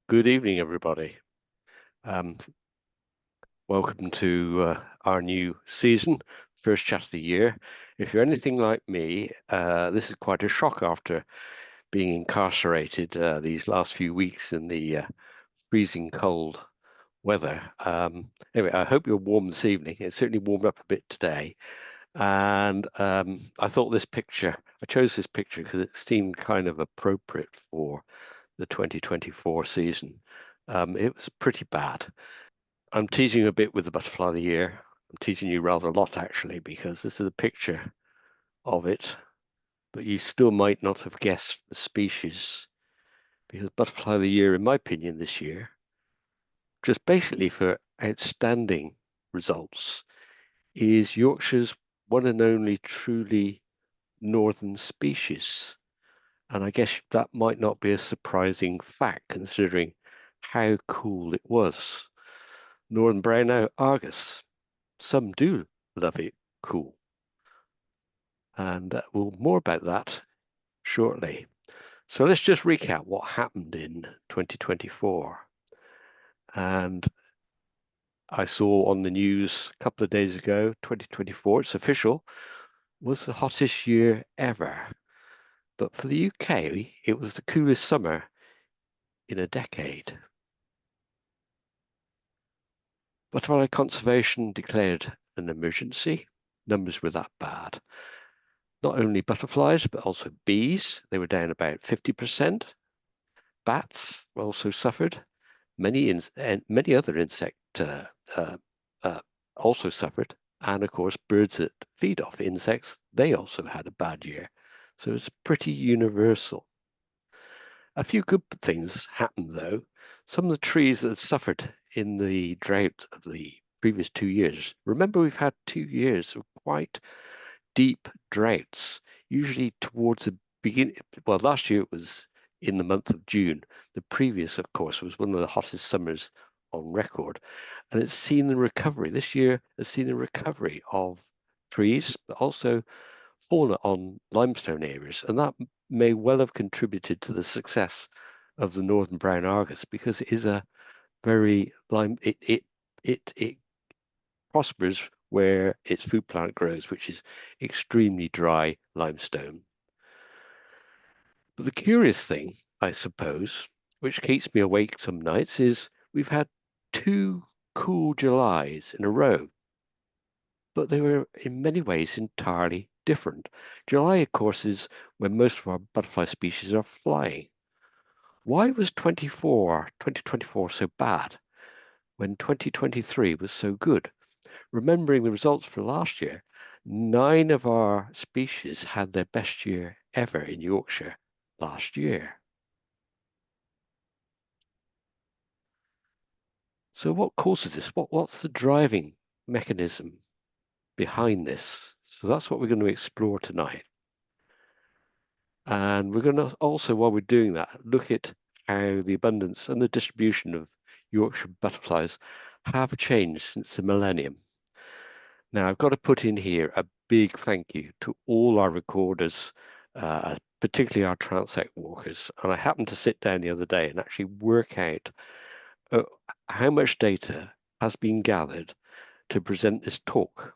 Good evening, everybody. Um, Welcome to our new season, first chat of the year. If you're anything like me, this is quite a shock after being incarcerated these last few weeks in the freezing cold weather. Anyway, I hope you're warm this evening. It's certainly warmed up a bit today. And I thought I chose this picture because it seemed kind of appropriate for the 2024 season. It was pretty bad. I'm teasing you a bit with the butterfly of the year. I'm teasing you rather a lot, actually, because this is a picture of it, but you still might not have guessed the species, because butterfly of the year, in my opinion, this year, just basically for outstanding results, is Yorkshire's one and only truly northern species. And I guess that might not be a surprising fact, considering how cool it was. Northern brown Argus. Some do love it cool. And we'll more about that shortly. So let's just recap what happened in 2024. And I saw on the news a couple of days ago, 2024, it's official, was the hottest year ever. But for the UK, it was the coolest summer in a decade. Butterfly conservation declared an emergency. Numbers were that bad. Not only butterflies, but also bees. They were down about 50%. Bats also suffered. Many other insects uh, also suffered. And of course, birds that feed off insects, they also had a bad year. So it's pretty universal. A few good things happened, though. Some of the trees that had suffered in the drought of the previous 2 years. Remember, we've had 2 years of quite deep droughts, usually towards the beginning. Well, last year it was in the month of June. The previous, of course, was one of the hottest summers on record. And it's seen the recovery. This year has seen a recovery of trees, but also fauna on limestone areas. And that may well have contributed to the success of the northern brown Argus because it is a very it prospers where its food plant grows, which is extremely dry limestone. But the curious thing, I suppose, which keeps me awake some nights, is we've had 2 cool Julys in a row, but they were in many ways entirely different. July, of course, is when most of our butterfly species are flying. Why was 2024 so bad when 2023 was so good? Remembering the results for last year, 9 of our species had their best year ever in Yorkshire last year. So what causes this? What's the driving mechanism behind this? So that's what we're going to explore tonight. And we're going to also, while we're doing that, look at how the abundance and the distribution of Yorkshire butterflies have changed since the millennium. Now, I've got to put in here a big thank you to all our recorders, particularly our transect walkers. And I happened to sit down the other day and actually work out how much data has been gathered to present this talk.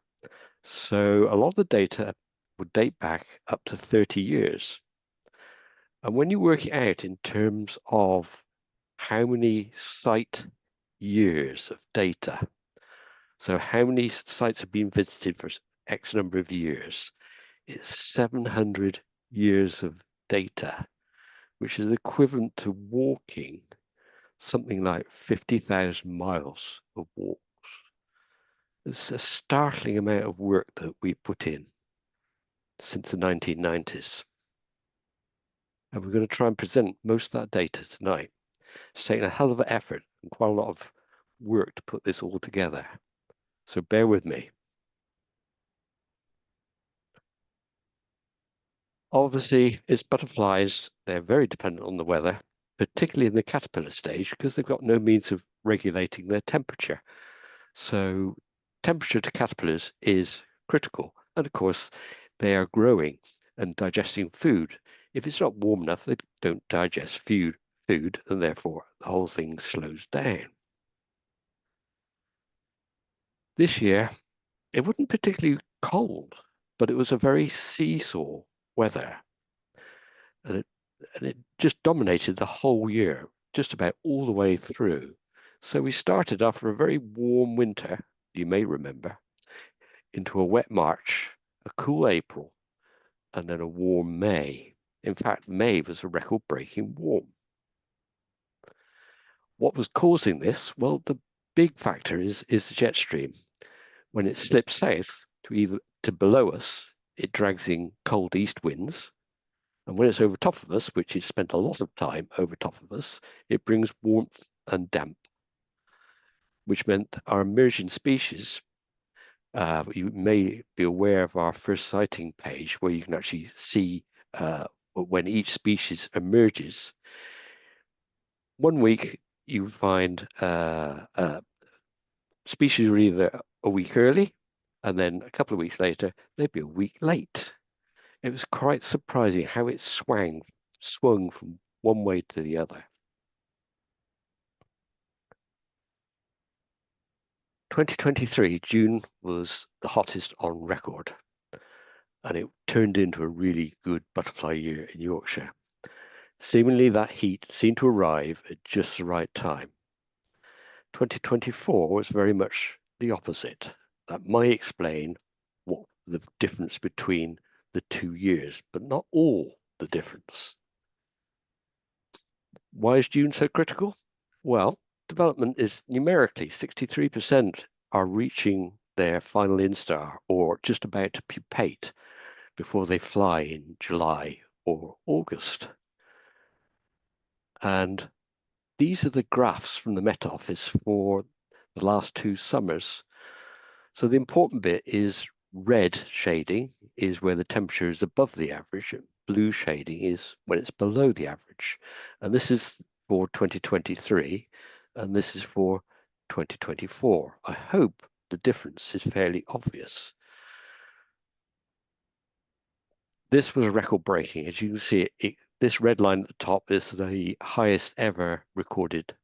So a lot of the data would date back up to 30 years. And when you work it out in terms of how many site years of data, so how many sites have been visited for X number of years, it's 700 years of data, which is equivalent to walking something like 50,000 miles of walks. It's a startling amount of work that we put in since the 1990s. And we're going to try and present most of that data tonight. It's taken a hell of an effort and quite a lot of work to put this all together. So bear with me. Obviously, it's butterflies. They're very dependent on the weather, particularly in the caterpillar stage, because they've got no means of regulating their temperature. So temperature to caterpillars is critical. And of course, they are growing and digesting food. If it's not warm enough, they don't digest food food, and therefore the whole thing slows down. This year, it wasn't particularly cold, but it was a very seesaw weather, and it just dominated the whole year, just about all the way through. So we started after a very warm winter, you may remember, into a wet March, a cool April, and then a warm May. In fact, May was a record-breaking warm. What was causing this? Well, the big factor is the jet stream. When it slips south to below us, it drags in cold east winds. And when it's over top of us, which it spent a lot of time over top of us, it brings warmth and damp, which meant our emerging species, you may be aware of our first sighting page where you can actually see when each species emerges. 1 week, you find species are either a week early, and then a couple of weeks later, they'd be a week late. It was quite surprising how it swung from one way to the other. 2023, June was the hottest on record, and it turned into a really good butterfly year in Yorkshire. Seemingly, that heat seemed to arrive at just the right time. 2024 was very much the opposite. That might explain what the difference between the 2 years, but not all the difference. Why is June so critical? Well, development is numerically 63% are reaching their final instar or just about to pupate before they fly in July or August. And these are the graphs from the Met Office for the last 2 summers. So the important bit is red shading is where the temperature is above the average. Blue shading is when it's below the average. And this is for 2023, and this is for 2024. I hope the difference is fairly obvious. This was a record breaking. As you can see, this red line at the top is the highest ever recorded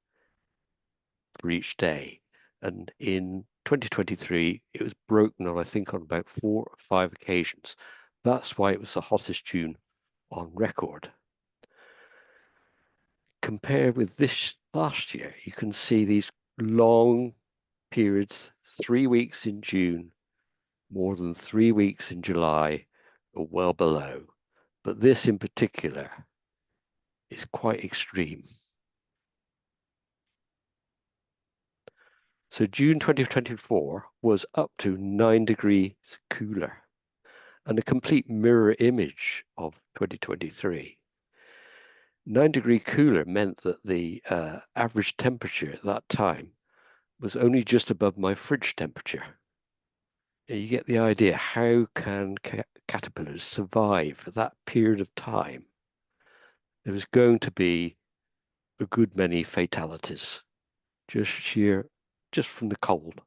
for each day. And in 2023, it was broken on, I think, on about 4 or 5 occasions. That's why it was the hottest June on record. Compared with this last year, you can see these long periods, 3 weeks in June, more than 3 weeks in July, or well below. But this in particular is quite extreme. So June 2024 was up to 9 degrees cooler, and a complete mirror image of 2023. 9-degree cooler meant that the average temperature at that time was only just above my fridge temperature. You get the idea, how can caterpillars survive for that period of time? There was going to be a good many fatalities, just from the cold.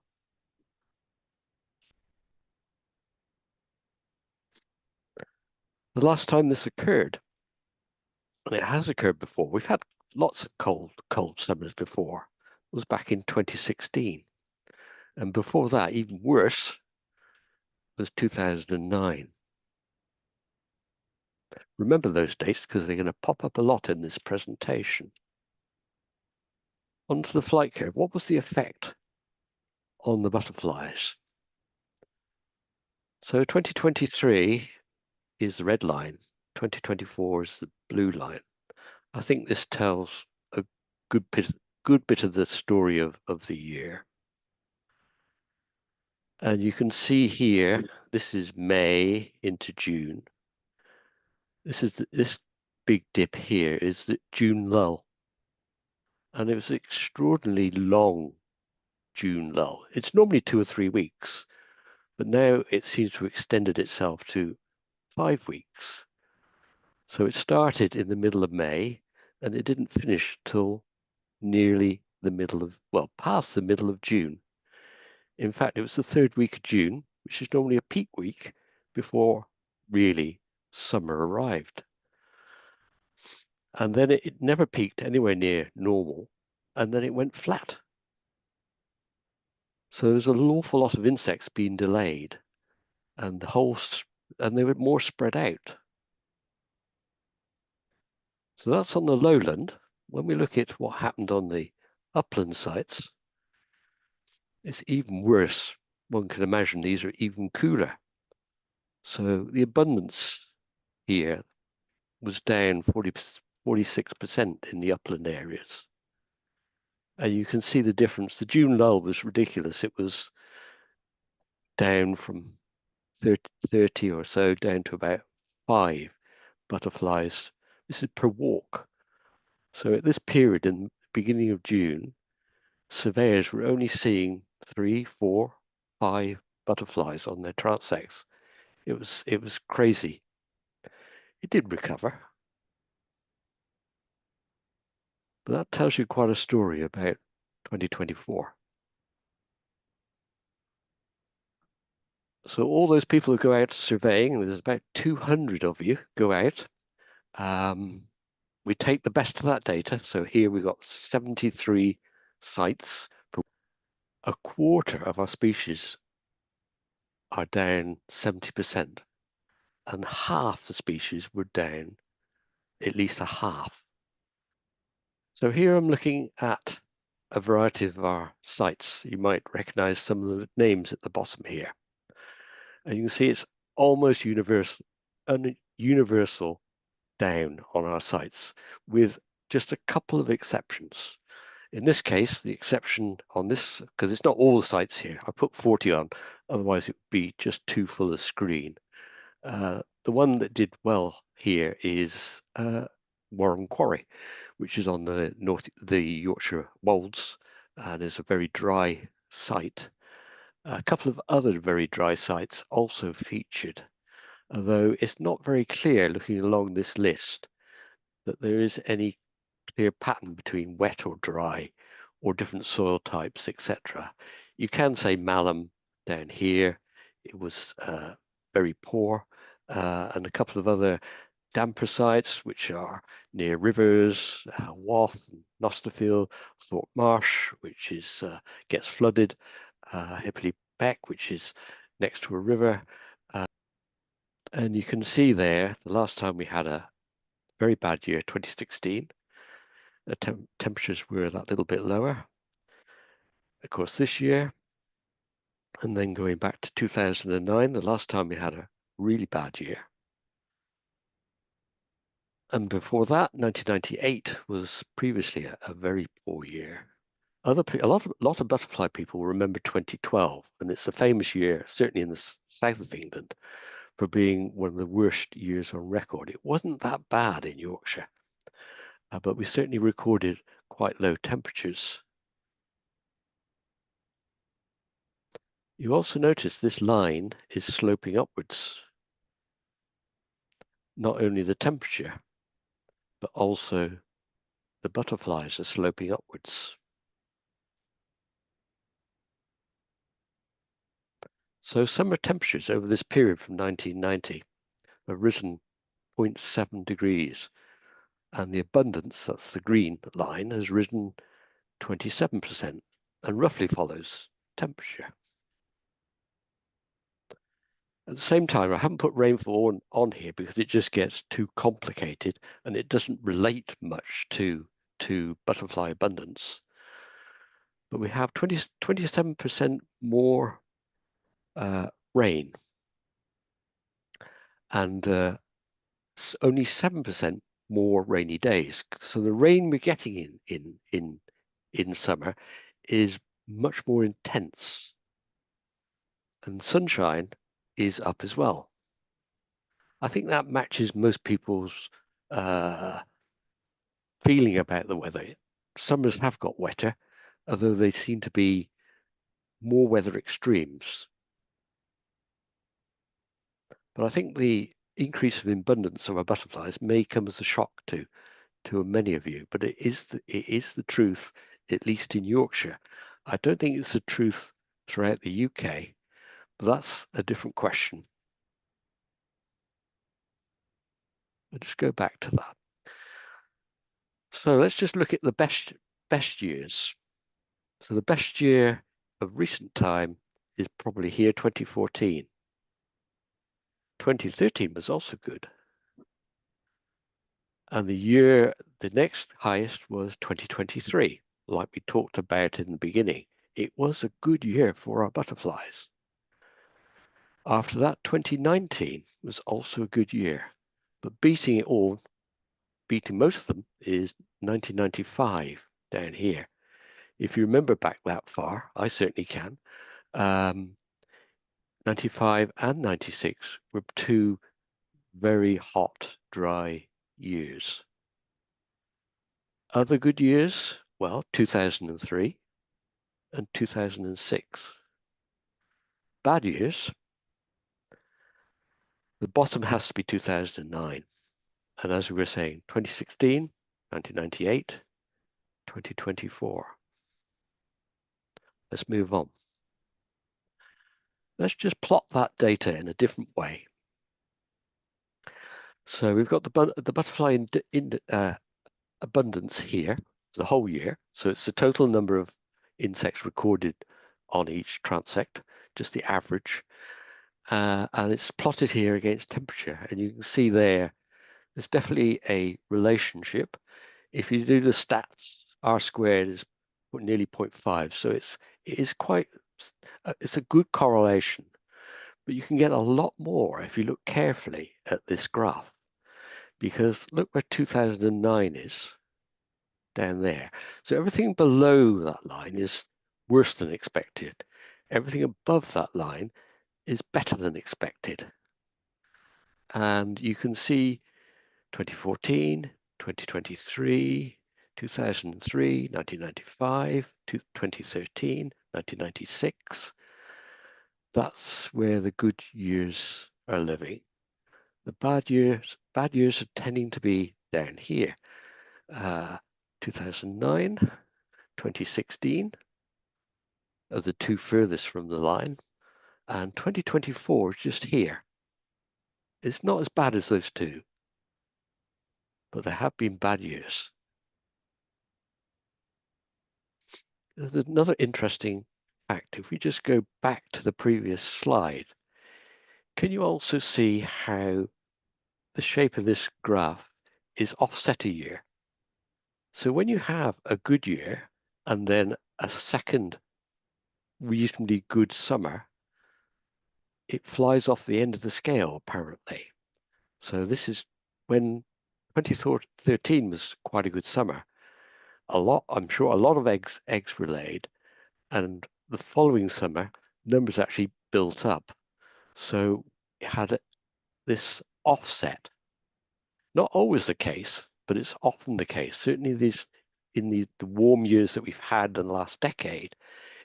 The last time this occurred, and it has occurred before, we've had lots of cold summers before, was back in 2016. And before that, even worse, was 2009. Remember those dates because they're going to pop up a lot in this presentation. Onto the flight curve. What was the effect on the butterflies? So 2023 is the red line, 2024 is the blue line. I think this tells a good bit of the story of the year. And you can see here, this is May into June. This big dip here is the June lull. And it was an extraordinarily long June lull. It's normally 2 or 3 weeks, but now it seems to have extended itself to 5 weeks. So it started in the middle of May, and it didn't finish till nearly the middle of, well, past the middle of June. In fact, it was the 3rd week of June, which is normally a peak week, before really summer arrived. and then it never peaked anywhere near normal, and then it went flat. So there's an awful lot of insects being delayed, and and they were more spread out. So that's on the lowland. When we look at what happened on the upland sites, it's even worse. One can imagine these are even cooler. So the abundance here was down 46% in the upland areas. And you can see the difference. The June lull was ridiculous. It was down from 30 or so down to about 5 butterflies. This is per walk. So at this period in the beginning of June, surveyors were only seeing 3, 4, 5 butterflies on their transects. It was crazy. It did recover, but that tells you quite a story about 2024. So all those people who go out surveying, and there's about 200 of you go out. We take the best of that data. So here we've got 73 sites. A quarter of our species are down 70%, and half the species were down at least a half. So here I'm looking at a variety of our sites. You might recognize some of the names at the bottom here. And you can see it's almost universal down on our sites, with just a couple of exceptions. In this case, the exception on this, because it's not all the sites here, I put 40 on, otherwise it would be just too full of screen. The one that did well here is Warren Quarry, which is on the Yorkshire Wolds, and is a very dry site. A couple of other very dry sites also featured, although it's not very clear looking along this list that there is any clear pattern between wet or dry or different soil types, etc. You can say Malham down here, it was very poor, and a couple of other damper sites which are near rivers, Wath, Nosterfield, Thorpe Marsh, which is gets flooded, Hippoley Beck, which is next to a river. And you can see there, the last time we had a very bad year, 2016, the temperatures were that little bit lower. Of course, this year, and then going back to 2009, the last time we had a really bad year. And before that, 1998 was previously a very poor year. A lot of butterfly people remember 2012, and it's a famous year, certainly in the south of England, for being one of the worst years on record. It wasn't that bad in Yorkshire, but we certainly recorded quite low temperatures. You also notice this line is sloping upwards. Not only the temperature, but also the butterflies are sloping upwards. So summer temperatures over this period from 1990 have risen 0.7 degrees, and the abundance, that's the green line, has risen 27% and roughly follows temperature. At the same time, I haven't put rainfall on here because it just gets too complicated and it doesn't relate much to butterfly abundance. But we have 27% more rain and only 7% more rainy days. So the rain we're getting in summer is much more intense, and sunshine is up as well. I think that matches most people's feeling about the weather. Summers have got wetter, although they seem to be more weather extremes. But I think the increase of abundance of our butterflies may come as a shock to many of you, but it is the truth, at least in Yorkshire. I don't think it's the truth throughout the UK, but that's a different question. I'll just go back to that. So let's just look at the best years. So the best year of recent time is probably here, 2014. 2013 was also good. And the next highest was 2023, like we talked about in the beginning. It was a good year for our butterflies. After that, 2019 was also a good year, but beating most of them is 1995 down here. If you remember back that far, I certainly can. 95 and 96 were two very hot, dry years. Other good years, well, 2003 and 2006. Bad years, the bottom has to be 2009. And as we were saying, 2016, 1998, 2024. Let's move on. Let's just plot that data in a different way. So we've got the butterfly abundance here for the whole year. So it's the total number of insects recorded on each transect, just the average. And it's plotted here against temperature. And you can see there's definitely a relationship. If you do the stats, R squared is nearly 0.5. So it's a good correlation. But you can get a lot more if you look carefully at this graph. Because look where 2009 is, down there. So everything below that line is worse than expected. Everything above that line is better than expected. And you can see 2014, 2023, 2003, 1995, 2013, 1996. That's where the good years are living. The bad years are tending to be down here. 2009, 2016 are the two furthest from the line, and 2024 is just here. It's not as bad as those two, but there have been bad years. There's another interesting fact. If we just go back to the previous slide, can you also see how the shape of this graph is offset a year? So when you have a good year and then a second reasonably good summer, it flies off the end of the scale, apparently. So this is when 2013 was quite a good summer. I'm sure a lot of eggs were laid, and the following summer, numbers actually built up. So it had this offset. Not always the case, but it's often the case. Certainly in the warm years that we've had in the last decade,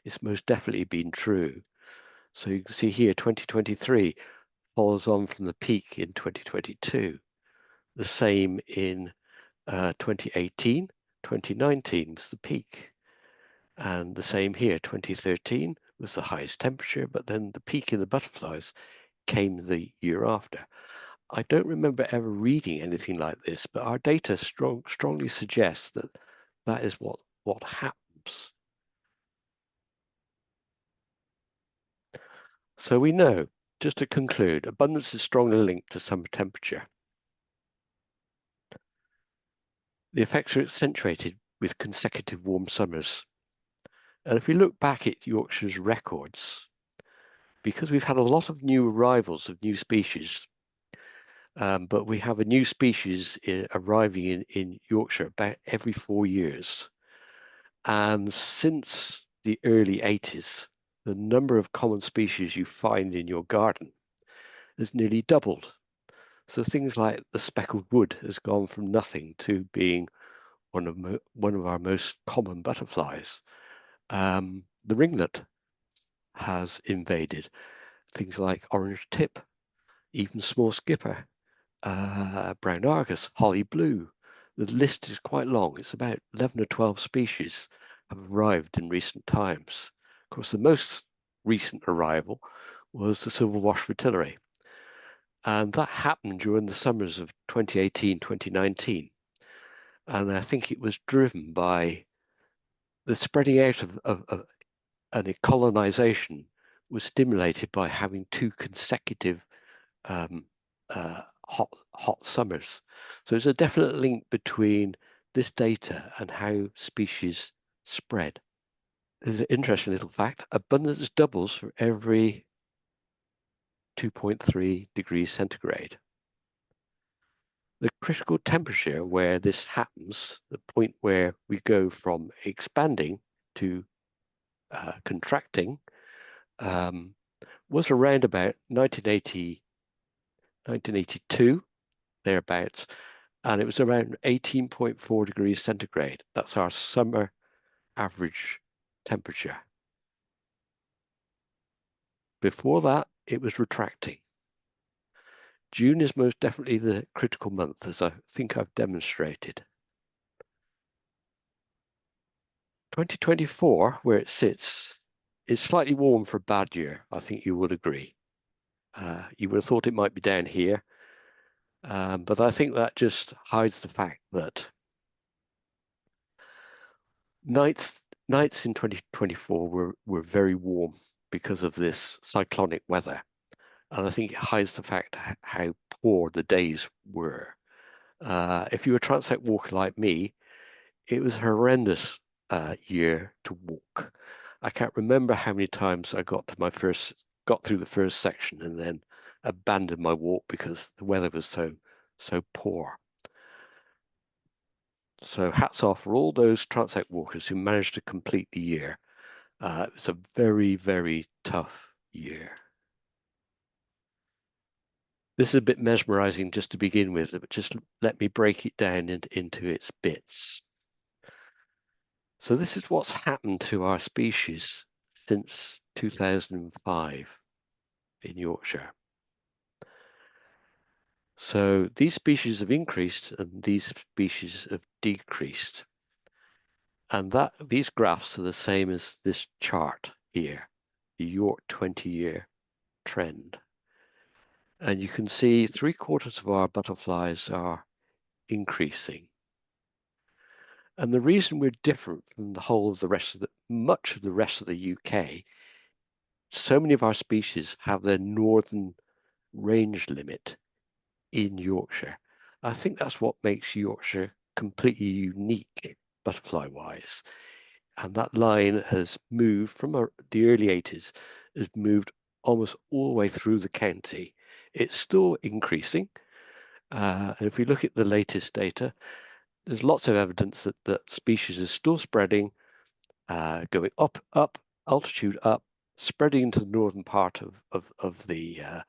it's most definitely been true. So you can see here, 2023 follows on from the peak in 2022. The same in 2018, 2019 was the peak. And the same here, 2013 was the highest temperature, but then the peak in the butterflies came the year after. I don't remember ever reading anything like this, but our data strongly suggests that that is what happens. So we know, just to conclude, abundance is strongly linked to summer temperature. The effects are accentuated with consecutive warm summers. And if we look back at Yorkshire's records, because we've had a lot of new arrivals of new species, but we have a new species arriving in Yorkshire about every 4 years. And since the early 80s, the number of common species you find in your garden has nearly doubled. So things like the speckled wood has gone from nothing to being one of our most common butterflies. The ringlet has invaded. Things like orange tip, even small skipper, brown argus, holly blue. The list is quite long. It's about 11 or 12 species have arrived in recent times. Of course, the most recent arrival was the silver-wash fritillary. And that happened during the summers of 2018, 2019. And I think it was driven by the spreading out of and colonization was stimulated by having two consecutive hot summers. So there's a definite link between this data and how species spread. There's an interesting little fact. Abundance doubles for every 2.3 degrees centigrade. The critical temperature where this happens, the point where we go from expanding to contracting, was around about 1982, thereabouts, and it was around 18.4 degrees centigrade. That's our summer average temperature. Before that, it was retracting. June is most definitely the critical month, as I think I've demonstrated. 2024, where it sits, is slightly warm for a bad year. I think you would agree. You would have thought it might be down here, but I think that just hides the fact that nights in 2024 were very warm because of this cyclonic weather. And I think it hides the fact how poor the days were. If you were a transect walker like me, it was a horrendous year to walk. I can't remember how many times I got through the first section and then abandoned my walk because the weather was so poor. So hats off for all those transect walkers who managed to complete the year. It was a very, very tough year. This is a bit mesmerizing just to begin with, but just let me break it down into its bits. So this is what's happened to our species since 2005 in Yorkshire. So these species have increased and these species have decreased. And these graphs are the same as this chart here, the York 20-year trend. And you can see 3/4 of our butterflies are increasing. And the reason we're different from the whole of much of the rest of the UK, so many of our species have their northern range limit in Yorkshire. I think that's what makes Yorkshire completely unique butterfly-wise. And that line has moved from the early 80s, has moved almost all the way through the county. It's still increasing. And if we look at the latest data, there's lots of evidence that species is still spreading, going up, altitude up, spreading into the northern part of the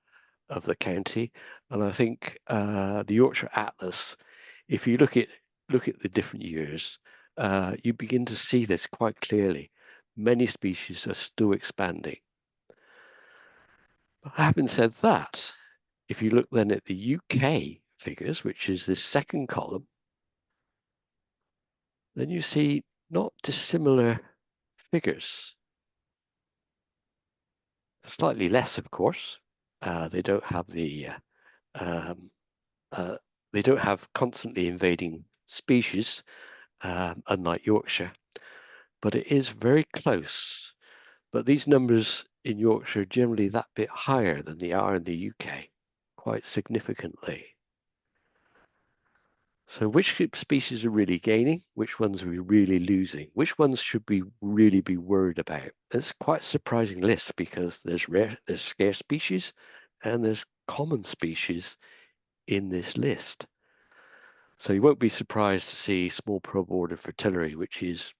county. And I think the Yorkshire Atlas, if you look at the different years, you begin to see this quite clearly. Many species are still expanding. But having said that, if you look then at the UK figures, which is this second column, then you see not dissimilar figures. Slightly less, of course. They don't have um, they don't have constantly invading species, unlike Yorkshire, but it is very close. But these numbers in Yorkshire are generally that bit higher than they are in the UK, quite significantly. So which species are really gaining? Which ones are we really losing? Which ones should we really be worried about? It's quite a surprising list because there's scarce species and there's common species in this list. So you won't be surprised to see small probe order fritillary, which is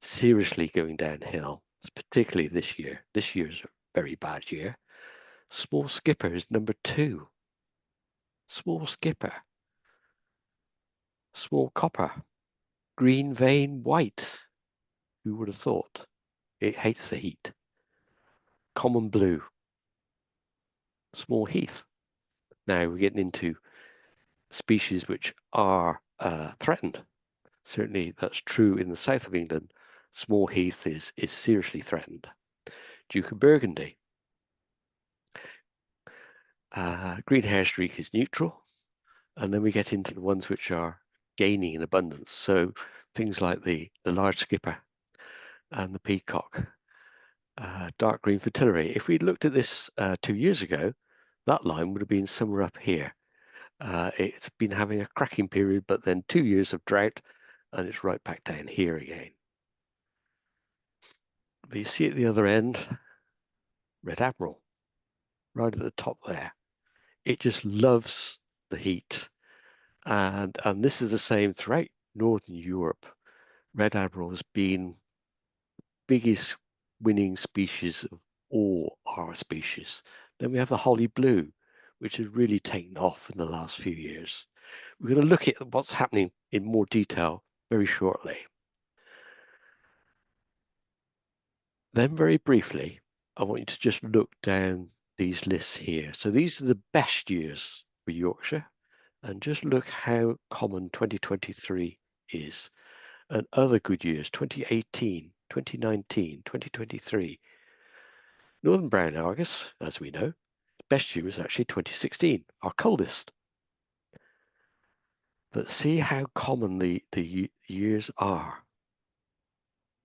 seriously going downhill, particularly this year. This year's a very bad year. Small skipper is number 2. Small skipper. Small copper. Green vein white. Who would have thought? It hates the heat. Common blue. Small heath. Now we're getting into species which are threatened. Certainly that's true in the south of England. Small heath is seriously threatened. Duke of Burgundy. Green hair streak is neutral. And then we get into the ones which are gaining in abundance. So things like the large skipper and the peacock, dark green fritillary. If we'd looked at this 2 years ago, that line would have been somewhere up here. It's been having a cracking period, but then 2 years of drought, and it's right back down here again. But you see at the other end, Red Admiral, right at the top there. It just loves the heat. And this is the same throughout Northern Europe. Red Admiral has been biggest winning species of all our species. Then we have the Holly Blue, which has really taken off in the last few years. We're going to look at what's happening in more detail very shortly. Then very briefly, I want you to just look down these lists here. So these are the best years for Yorkshire, and just look how common 2023 is. And other good years, 2018, 2019, 2023. Northern brown Argus, as we know, best year was actually 2016, our coldest. But see how common the years are.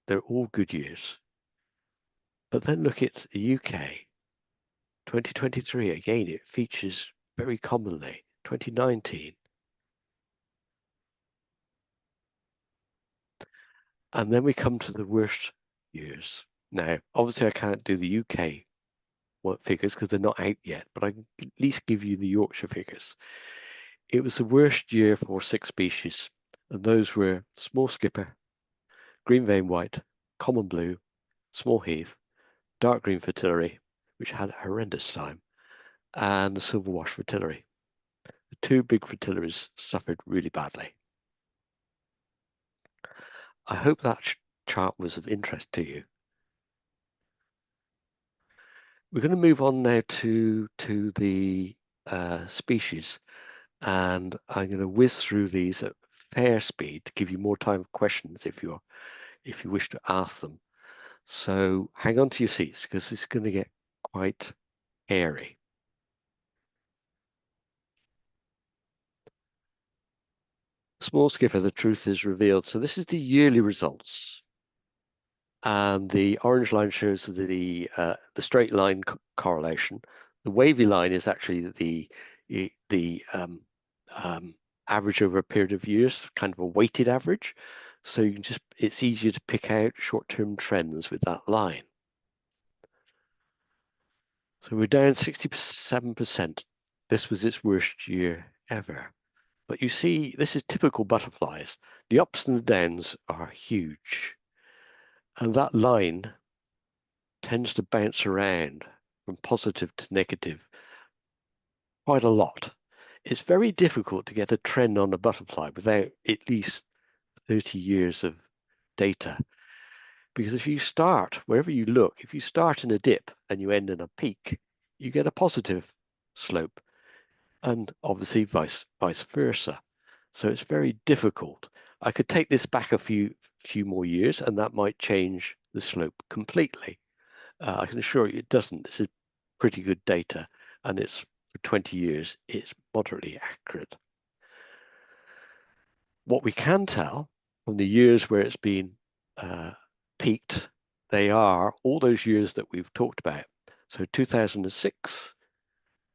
They're all good years. But then look at the UK, 2023, again, it features very commonly, 2019. And then we come to the worst years. Now, obviously I can't do the UK figures because they're not out yet, but I can at least give you the Yorkshire figures. It was the worst year for 6 species, and those were small skipper, green vein white, common blue, small heath, dark green fritillary, which had a horrendous time, and the silver wash fritillary. The 2 big fritillaries suffered really badly. I hope that chart was of interest to you. We're going to move on now to the species, and I'm going to whiz through these at fair speed to give you more time for questions if you wish to ask them. So hang on to your seats because this is going to get quite hairy. Small skipper, the truth is revealed. So this is the yearly results, and the orange line shows the straight line correlation. The wavy line is actually the average over a period of years, kind of a weighted average. So you can it's easier to pick out short-term trends with that line. So we're down 67%. This was its worst year ever. But you see, this is typical butterflies. The ups and the downs are huge. And that line tends to bounce around from positive to negative quite a lot. It's very difficult to get a trend on a butterfly without at least 30 years of data. Because if you start, wherever you look, if you start in a dip and you end in a peak, you get a positive slope, and obviously vice versa. So it's very difficult. I could take this back a few more years and that might change the slope completely. I can assure you it doesn't. This is pretty good data, and it's for 20 years, it's moderately accurate. What we can tell from the years where it's been peaked, they are all those years that we've talked about. So 2006,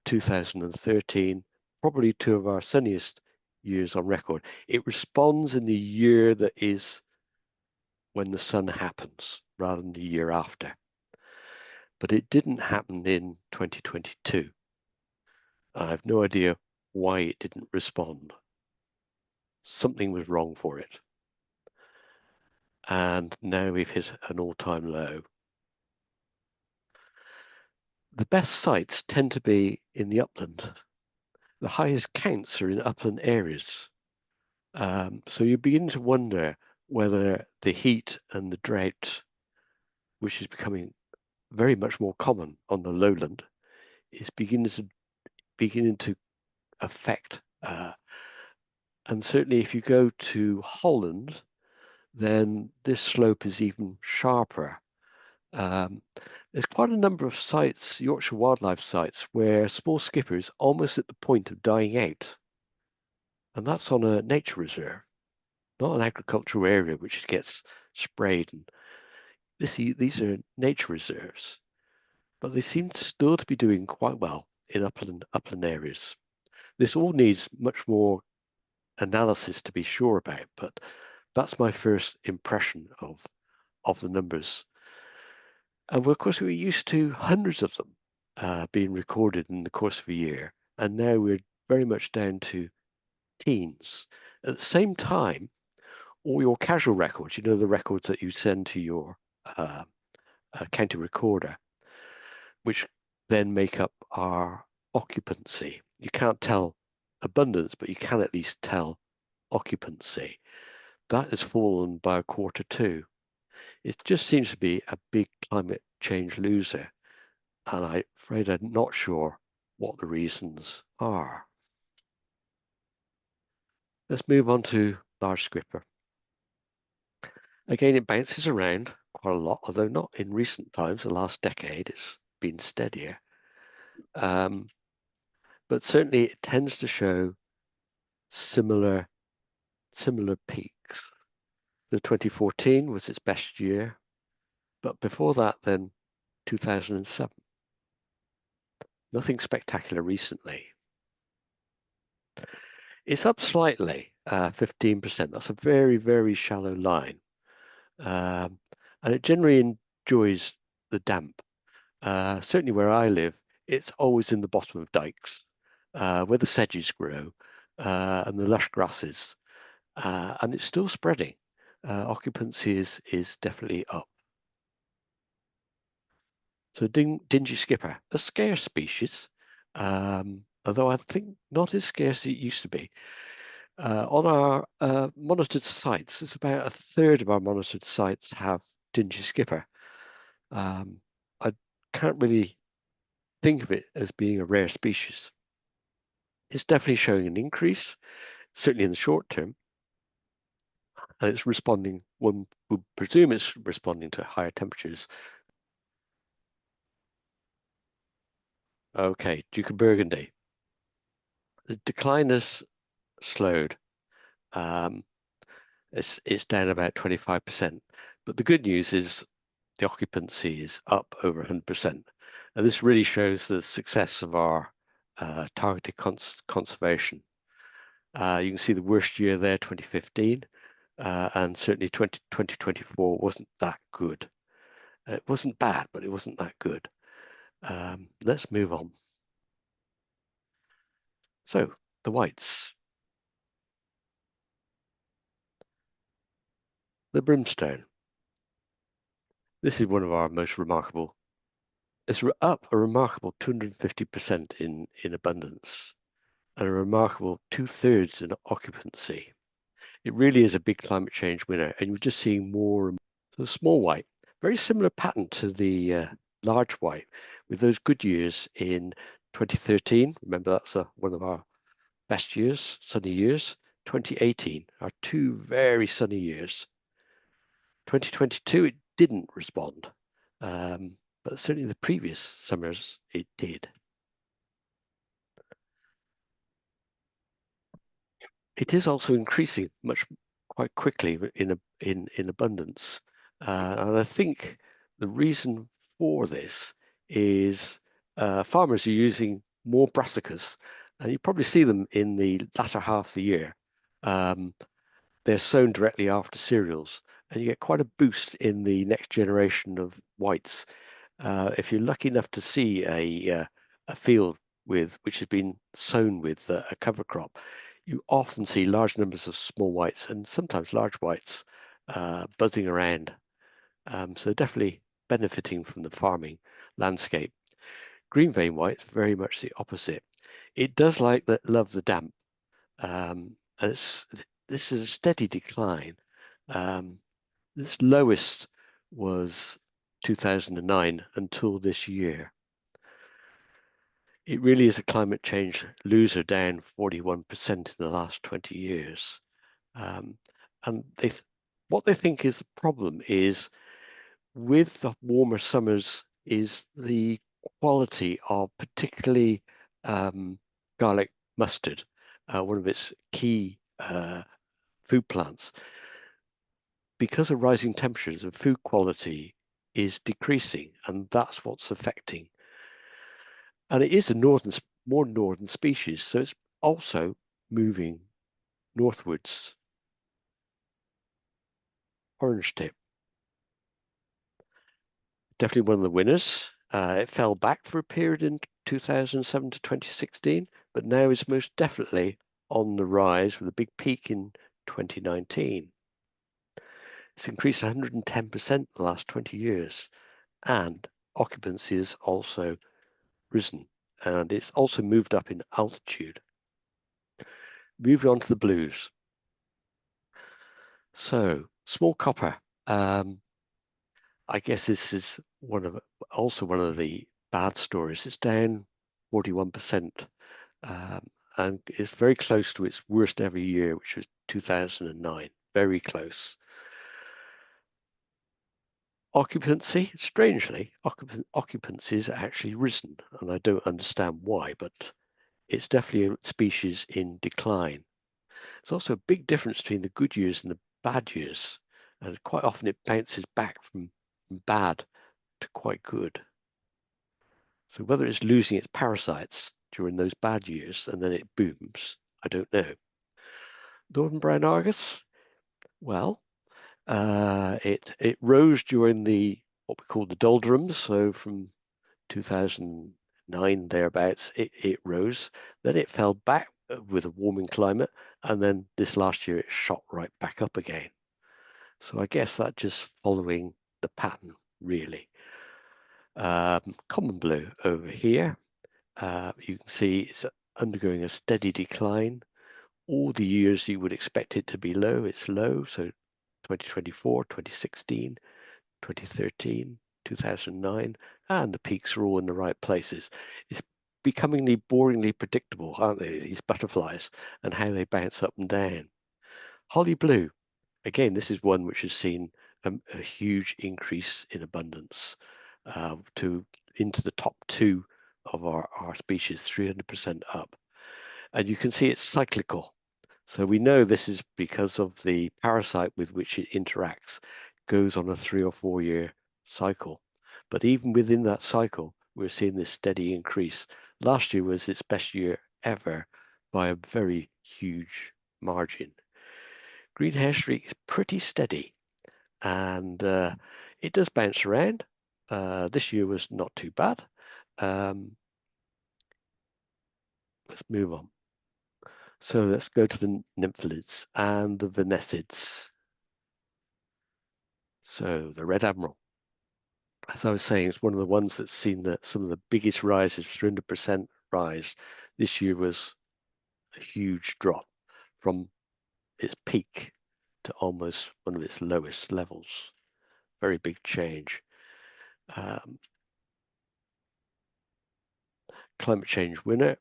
2013, probably 2 of our sunniest years on record. It responds in the year that is when the sun happens rather than the year after. But it didn't happen in 2022. I have no idea why it didn't respond. Something was wrong for it. And now we've hit an all-time low. The best sites tend to be in the upland. The highest counts are in upland areas. So you begin to wonder whether the heat and the drought, which is becoming very much more common on the lowland, is beginning to affect. And certainly if you go to Holland, then this slope is even sharper. There's quite a number of sites, Yorkshire wildlife sites, where small skipper is almost at the point of dying out. And that's on a nature reserve. not an agricultural area which gets sprayed. And these are nature reserves, but they seem to still to be doing quite well in upland areas. This all needs much more analysis to be sure about, but that's my first impression of the numbers. And of course, we're used to hundreds of them being recorded in the course of a year, and now we're very much down to teens. At the same time, all your casual records, the records that you send to your county recorder, which then make up our occupancy. You can't tell abundance, but you can at least tell occupancy. That has fallen by a quarter too. It just seems to be a big climate change loser, and I'm afraid I'm not sure what the reasons are. Let's move on to large skipper. Again, it bounces around quite a lot, although not in recent times. The last decade, it's been steadier. But certainly it tends to show similar peaks. The 2014 was its best year, but before that, then 2007. Nothing spectacular recently. It's up slightly, 15%. That's a very, very shallow line. And it generally enjoys the damp. Certainly where I live, it's always in the bottom of dikes, where the sedges grow and the lush grasses, and it's still spreading. Occupancy is definitely up. So dingy skipper, a scarce species, although I think not as scarce as it used to be. On our monitored sites, it's about a third of our monitored sites have dingy skipper. I can't really think of it as being a rare species. It's definitely showing an increase, certainly in the short term, and it's responding, one would presume it's responding to higher temperatures. Okay, Duke of Burgundy. The decline has slowed. Um, it's down about 25%. But the good news is the occupancy is up over 100%. And this really shows the success of our targeted conservation. You can see the worst year there, 2015, and certainly 2024 wasn't that good. It wasn't bad, but it wasn't that good. Let's move on. So, the whites. The brimstone. This is one of our most remarkable. It's up a remarkable 250% in abundance and a remarkable 2/3 in occupancy. It really is a big climate change winner, and we're just seeing more. So the small white, very similar pattern to the large white, with those good years in 2013. Remember, that's one of our best years, sunny years. 2018 are two very sunny years. 2022, it didn't respond, but certainly the previous summers it did. It is also increasing quite quickly in abundance, and I think the reason for this is farmers are using more brassicas, and you probably see them in the latter half of the year. They're sown directly after cereals, and you get quite a boost in the next generation of whites. If you're lucky enough to see a field which has been sown with a cover crop, you often see large numbers of small whites and sometimes large whites buzzing around. So definitely benefiting from the farming landscape. Green vein white, very much the opposite. It does love the damp, and this is a steady decline. This lowest was 2009 until this year. It really is a climate change loser, down 41% in the last 20 years. And what they think is the problem is with the warmer summers is the quality of particularly garlic mustard, one of its key food plants. Because of rising temperatures, the food quality is decreasing, and that's what's affecting. And it is a more northern species, so it's also moving northwards. Orange tip, definitely one of the winners. It fell back for a period in 2007 to 2016, but now is most definitely on the rise with a big peak in 2019. It's increased 110% in the last 20 years, and occupancy has also risen, and it's also moved up in altitude. Moving on to the blues. So, small copper. I guess this is also one of the bad stories. It's down 41%, and it's very close to its worst ever year, which was 2009. Very close. Occupancy, strangely, occupancy has actually risen, and I don't understand why, but it's definitely a species in decline. There's also a big difference between the good years and the bad years, and quite often it bounces back from bad to quite good. So whether it's losing its parasites during those bad years and then it booms, I don't know. Northern brown Argus, well, it rose during what we call the doldrums, so from 2009 thereabouts, it rose. Then it fell back with a warming climate, and then this last year it shot right back up again. So I guess that's just following the pattern, really. Common blue over here. You can see it's undergoing a steady decline. All the years you would expect it to be low, it's low. So 2024, 2016, 2013, 2009, and the peaks are all in the right places. It's becomingly boringly predictable, aren't they, these butterflies, and how they bounce up and down. Holly blue, again, this is one which has seen a huge increase in abundance into the top two of our species, 300% up. And you can see it's cyclical. So we know this is because of the parasite with which it interacts, goes on a 3 or 4 year cycle. But even within that cycle, we're seeing this steady increase. Last year was its best year ever by a very huge margin. Green hair streak is pretty steady, and it does bounce around. This year was not too bad. Let's move on. So let's go to the nymphalids and the venesids. So the red admiral, as I was saying, it's one of the ones that's seen some of the biggest rises, 300% rise. This year was a huge drop from its peak to almost one of its lowest levels. Very big change. Climate change winner.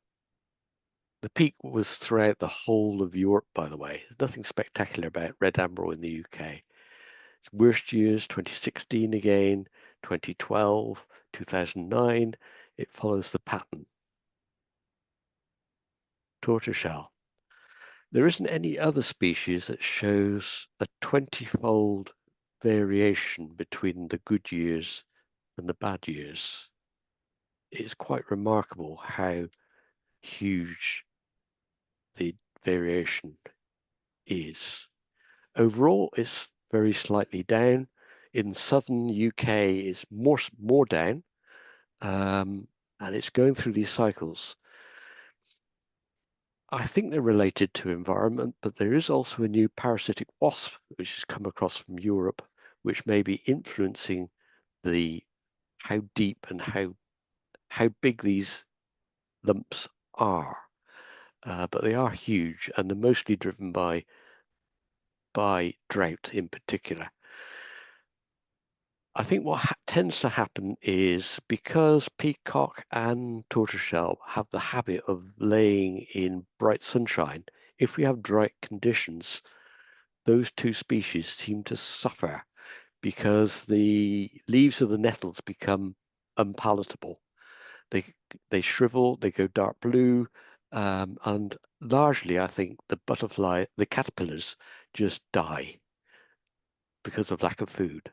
The peak was throughout the whole of Europe, by the way. There's nothing spectacular about red admiral in the UK. Its worst years, 2016 again, 2012, 2009. It follows the pattern. Tortoiseshell. There isn't any other species that shows a 20-fold variation between the good years and the bad years. It's quite remarkable how huge the variation is. Overall, it's very slightly down. In southern UK, it's more down, and it's going through these cycles. I think they're related to environment, but there is also a new parasitic wasp which has come across from Europe, which may be influencing how deep and how big these lumps are. But they are huge, and they're mostly driven by drought in particular. I think what tends to happen is because peacock and tortoiseshell have the habit of laying in bright sunshine, if we have dry conditions, those two species seem to suffer because the leaves of the nettles become unpalatable. They shrivel, they go dark blue, and largely I think the caterpillars just die because of lack of food.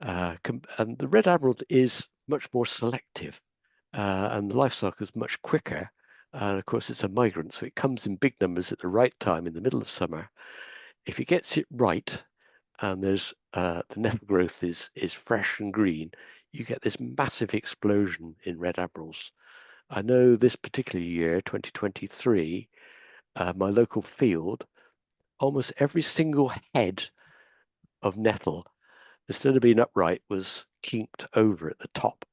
And the red admiral is much more selective, and the life cycle is much quicker. And of course, it's a migrant, so it comes in big numbers at the right time in the middle of summer. If it gets it right, and there's the nettle growth is fresh and green, you get this massive explosion in red admirals. I know this particular year, 2023, my local field, almost every single head of nettle, instead of being upright, was kinked over at the top.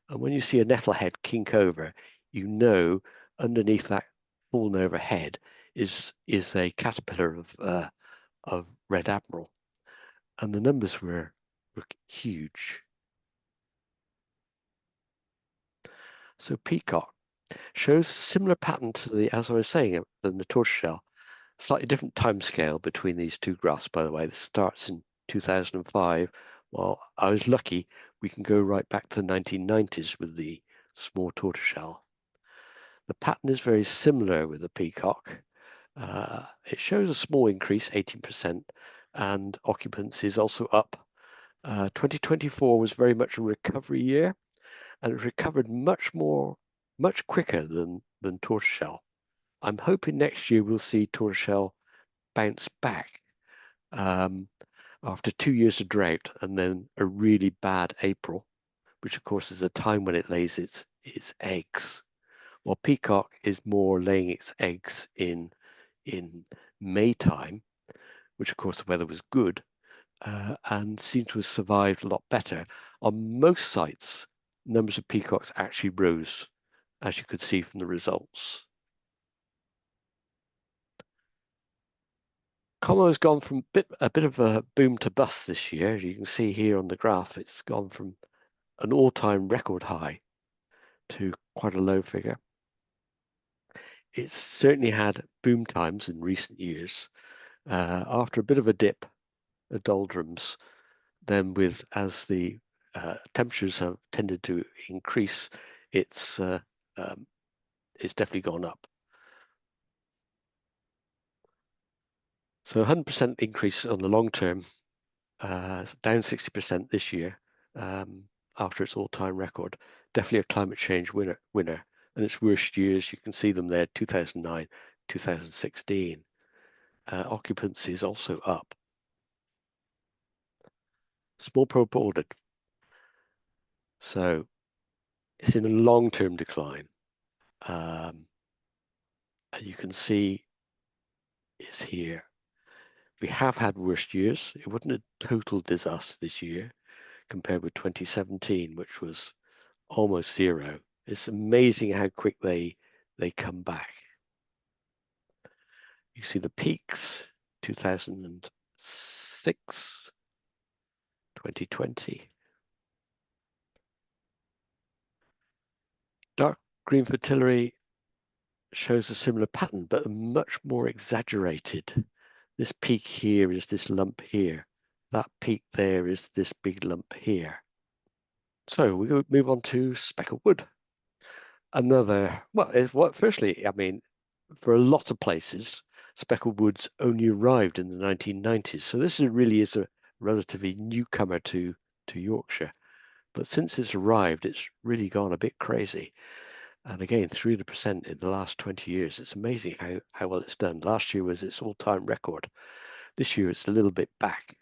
And when you see a nettle head kink over, you know underneath that fallen over head is a caterpillar of red admiral, and the numbers were huge. So peacock shows similar pattern to the, as I was saying, than the tortoiseshell. Slightly different time scale between these two graphs, by the way. This starts in 2005. Well, I was lucky we can go right back to the 1990s with the small tortoiseshell. The pattern is very similar with the peacock. It shows a small increase, 18%, and occupancy is also up. 2024 was very much a recovery year, and it recovered much quicker than tortoiseshell. I'm hoping next year we'll see tortoiseshell bounce back after 2 years of drought and then a really bad April, which of course is a time when it lays its eggs. While peacock is more laying its eggs in May time, which of course the weather was good, and seemed to have survived a lot better. On most sites, numbers of peacocks actually rose, as you could see from the results. Como has gone from a bit of a boom to bust this year. You can see here on the graph, it's gone from an all-time record high to quite a low figure. It's certainly had boom times in recent years. After a bit of a dip, a doldrums, then as the temperatures have tended to increase, it's definitely gone up. So 100% increase on the long term, down 60% this year after its all-time record. Definitely a climate change winner. And its worst years, you can see them there, 2009, 2016. Occupancy is also up. Small probe ordered. So it's in a long-term decline. And you can see it's here. We have had worse years. It wasn't a total disaster this year compared with 2017, which was almost zero. It's amazing how quick they come back. You see the peaks, 2006, 2020. Dark green fritillary shows a similar pattern, but much more exaggerated. This peak here is this lump here. That peak there is this big lump here. So we go move on to speckled wood. Firstly, I mean, for a lot of places, speckled woods only arrived in the 1990s. So this really is a relatively newcomer to Yorkshire. But since it's arrived, it's really gone a bit crazy. And again, 300% in the last 20 years. It's amazing how well it's done. Last year was its all-time record. This year it's a little bit back,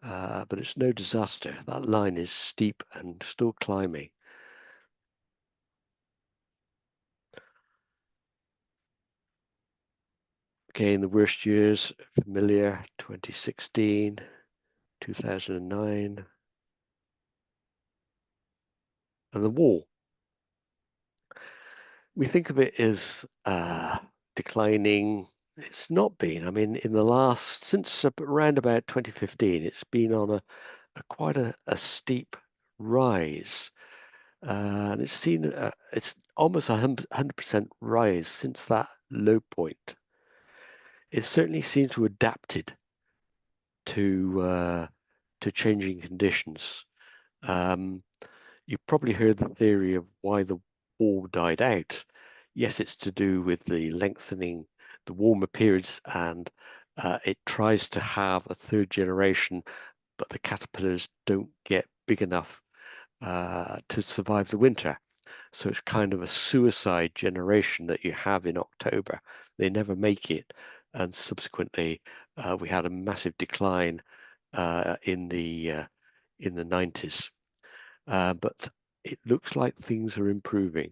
but it's no disaster. That line is steep and still climbing. Again, the worst years, familiar, 2016, 2009. And the wall. We think of it as declining. It's not been. I mean, since around about 2015, it's been on quite a steep rise. And it's almost 100% rise since that low point. It certainly seems to have adapted to changing conditions. You've probably heard the theory of why the wall died out. Yes, it's to do with the lengthening, the warmer periods and It tries to have a third generation, but the caterpillars don't get big enough to survive the winter. So it's kind of a suicide generation that you have in October. They never make it. And subsequently, we had a massive decline in the 90s. But it looks like things are improving.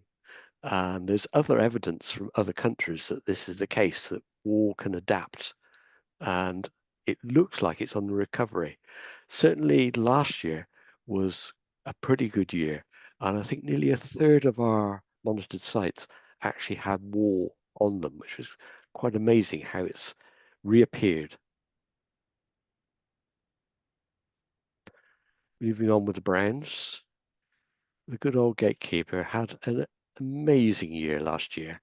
And there's other evidence from other countries that this is the case, that war can adapt. And it looks like it's on the recovery. Certainly last year was a pretty good year. And I think nearly a third of our monitored sites actually had war on them, which was quite amazing how it's reappeared. Moving on with the Browns, the good old gatekeeper had an amazing year last year,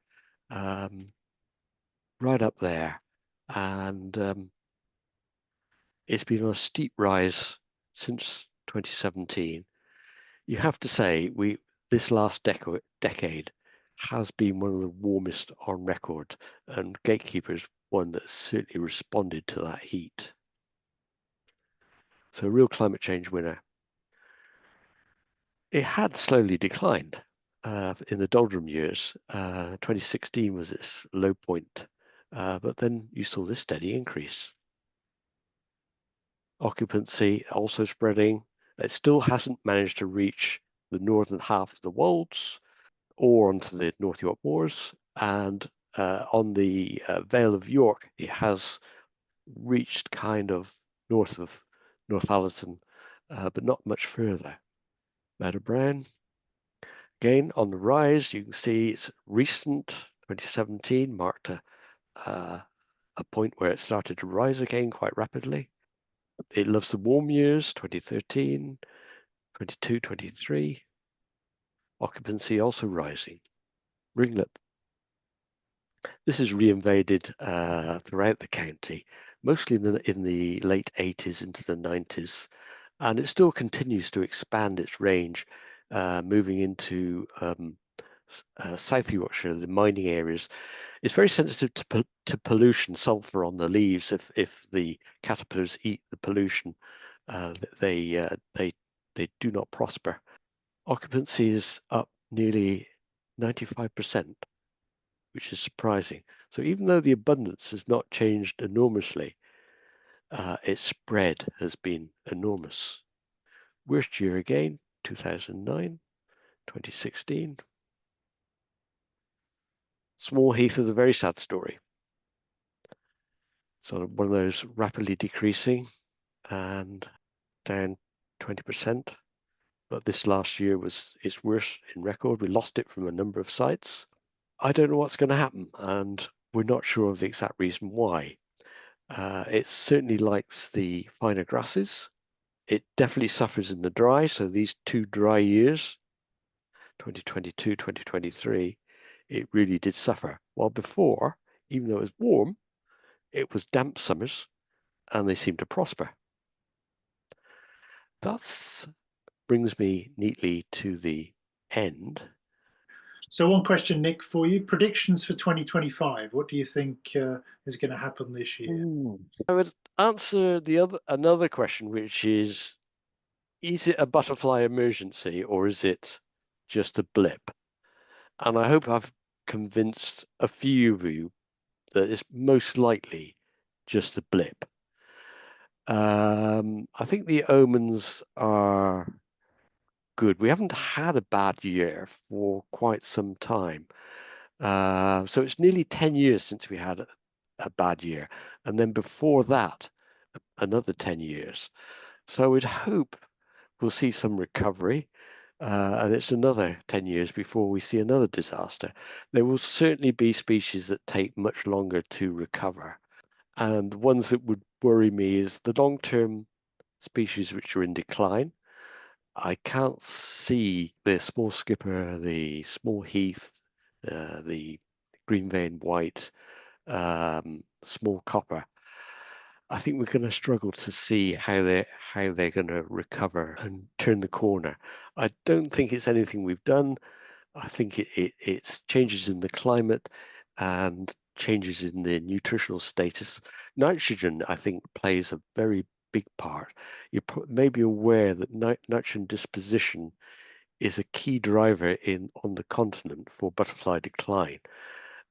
right up there. And it's been on a steep rise since 2017. You have to say, this last decade has been one of the warmest on record, and Gatekeeper's one that certainly responded to that heat. So a real climate change winner. It had slowly declined in the doldrum years. 2016 was its low point, but then you saw this steady increase. Occupancy also spreading. It still hasn't managed to reach the northern half of the Wolds or onto the North York Moors, and on the Vale of York, it has reached kind of north of Northallerton, but not much further. Meadow Brown, again on the rise. You can see it's recent. 2017 marked a point where it started to rise again quite rapidly. It loves the warm years, 2013, 22, 23. Occupancy also rising. Ringlet. This is reinvaded throughout the county, mostly in the late 80s into the 90s, and it still continues to expand its range, moving into South Yorkshire, the mining areas. It's very sensitive to pollution, sulfur on the leaves. If the caterpillars eat the pollution, they do not prosper. Occupancy is up nearly 95%, which is surprising. So even though the abundance has not changed enormously, its spread has been enormous. Worst year again, 2009, 2016. Small Heath is a very sad story. So one of those rapidly decreasing and down 20%. But this last year was its worst in record. We lost it from a number of sites. I don't know what's going to happen, and we're not sure of the exact reason why. It certainly likes the finer grasses. It definitely suffers in the dry. So these 2 dry years, 2022, 2023, it really did suffer. While before, even though it was warm, it was damp summers and they seem to prosper. That brings me neatly to the end. So one question, Nick, for you. Predictions for 2025. What do you think is going to happen this year? I would answer another question, which is it a butterfly emergency or is it just a blip? And I hope I've convinced a few of you that it's most likely just a blip. I think the omens are good. We haven't had a bad year for quite some time. So it's nearly 10 years since we had a bad year. And then before that, another 10 years. So I would hope we'll see some recovery. And it's another 10 years before we see another disaster. There will certainly be species that take much longer to recover. And ones that would worry me is the long-term species which are in decline. I can't see the small skipper, the small heath, the green vein white, small copper. I think we're going to struggle to see how they're going to recover and turn the corner. I don't think it's anything we've done. I think it's changes in the climate and changes in their nutritional status. Nitrogen, I think, plays a very big part. You may be aware that nitrogen disposition is a key driver on the continent for butterfly decline.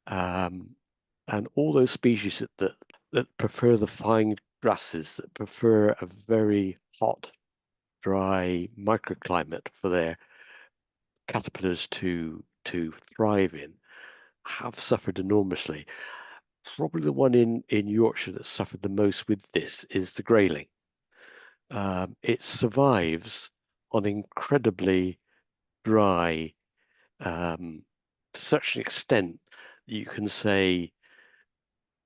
And all those species that prefer the fine grasses, that prefer a very hot, dry microclimate for their caterpillars to thrive in, have suffered enormously. Probably the one in Yorkshire that suffered the most with this is the grayling. It survives on incredibly dry, to such an extent you can say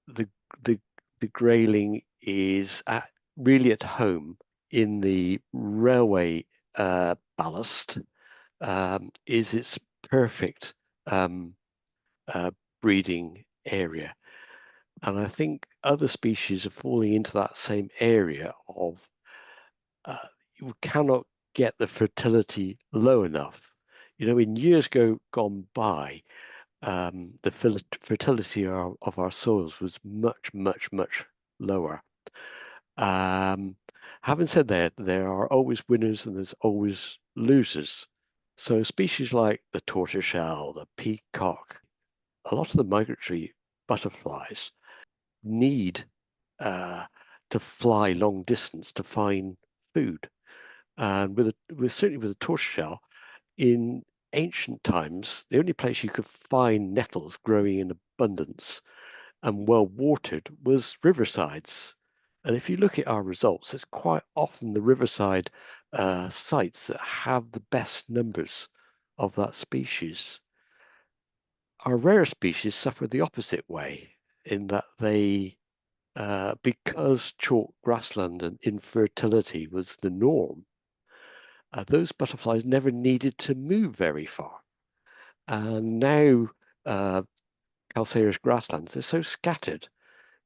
the the the grayling is really at home in the railway ballast. Is its perfect um, breeding area. And I think other species are falling into that same area of you cannot get the fertility low enough. In years gone by, the fertility of our soils was much, much, much lower. Having said that, there are always winners and there's always losers. So species like the tortoiseshell, the peacock, a lot of the migratory butterflies need to fly long distance to find food. And certainly with a tortoiseshell, in ancient times, the only place you could find nettles growing in abundance and well watered was riversides. And if you look at our results, it's quite often the riverside sites that have the best numbers of that species. Our rare species suffer the opposite way in that they because chalk grassland and infertility was the norm, those butterflies never needed to move very far. And now calcareous grasslands, they're so scattered.